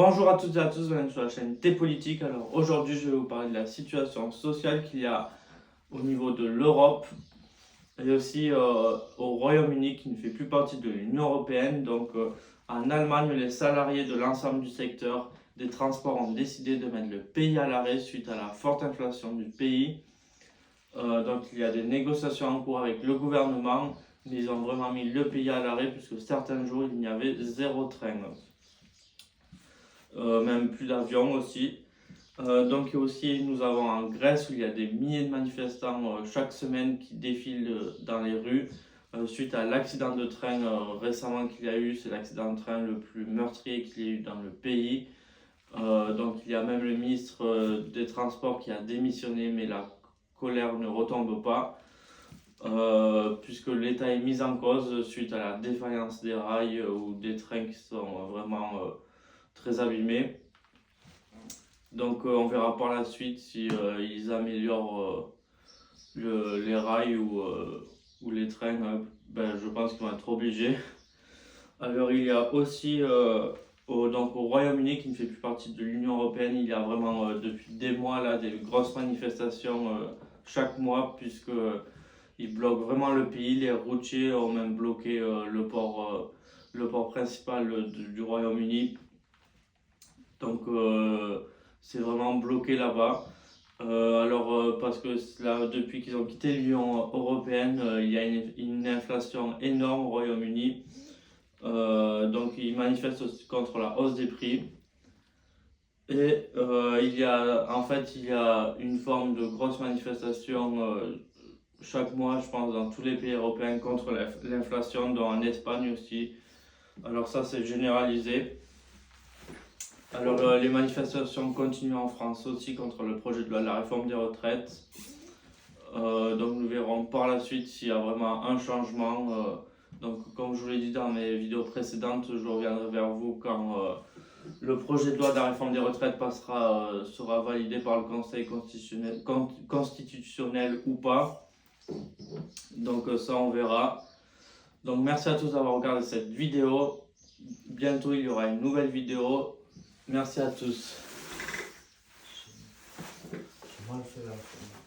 Bonjour à toutes et à tous, bienvenue sur la chaîne T-Politique. Alors aujourd'hui je vais vous parler de la situation sociale qu'il y a au niveau de l'Europe et aussi au Royaume-Uni qui ne fait plus partie de l'Union Européenne. Donc en Allemagne, les salariés de l'ensemble du secteur des transports ont décidé de mettre le pays à l'arrêt suite à la forte inflation du pays. Donc il y a des négociations en cours avec le gouvernement, mais ils ont vraiment mis le pays à l'arrêt puisque certains jours il n'y avait zéro train. Même plus d'avions aussi. Donc aussi nous avons en Grèce où il y a des milliers de manifestants chaque semaine qui défilent dans les rues suite à l'accident de train récemment qu'il y a eu. C'est l'accident de train le plus meurtrier qu'il y ait eu dans le pays. Donc il y a même le ministre des Transports qui a démissionné, mais la colère ne retombe pas. Puisque l'État est mis en cause suite à la défaillance des rails ou des trains qui sont vraiment très abîmés. Donc on verra par la suite si ils améliorent les rails ou les trains. Je pense qu'ils vont être obligés. Alors il y a aussi donc au Royaume-Uni qui ne fait plus partie de l'Union Européenne, il y a vraiment depuis des mois là des grosses manifestations chaque mois puisque ils bloquent vraiment le pays. Les routiers ont même bloqué le port principal du Royaume-Uni. Donc c'est vraiment bloqué là-bas. Parce que là, depuis qu'ils ont quitté l'Union Européenne, il y a une inflation énorme au Royaume-Uni. Donc ils manifestent aussi contre la hausse des prix. Et il y a une forme de grosse manifestation chaque mois, je pense, dans tous les pays européens contre l'inflation, dont en Espagne aussi. Alors ça, c'est généralisé. Alors les manifestations continuent en France aussi contre le projet de loi de la réforme des retraites. Donc nous verrons par la suite s'il y a vraiment un changement. Donc comme je vous l'ai dit dans mes vidéos précédentes, je reviendrai vers vous quand le projet de loi de la réforme des retraites sera validé par le Conseil constitutionnel ou pas. Donc ça on verra. Donc merci à tous d'avoir regardé cette vidéo. Bientôt il y aura une nouvelle vidéo. Merci à tous. J'ai mal fait la fin.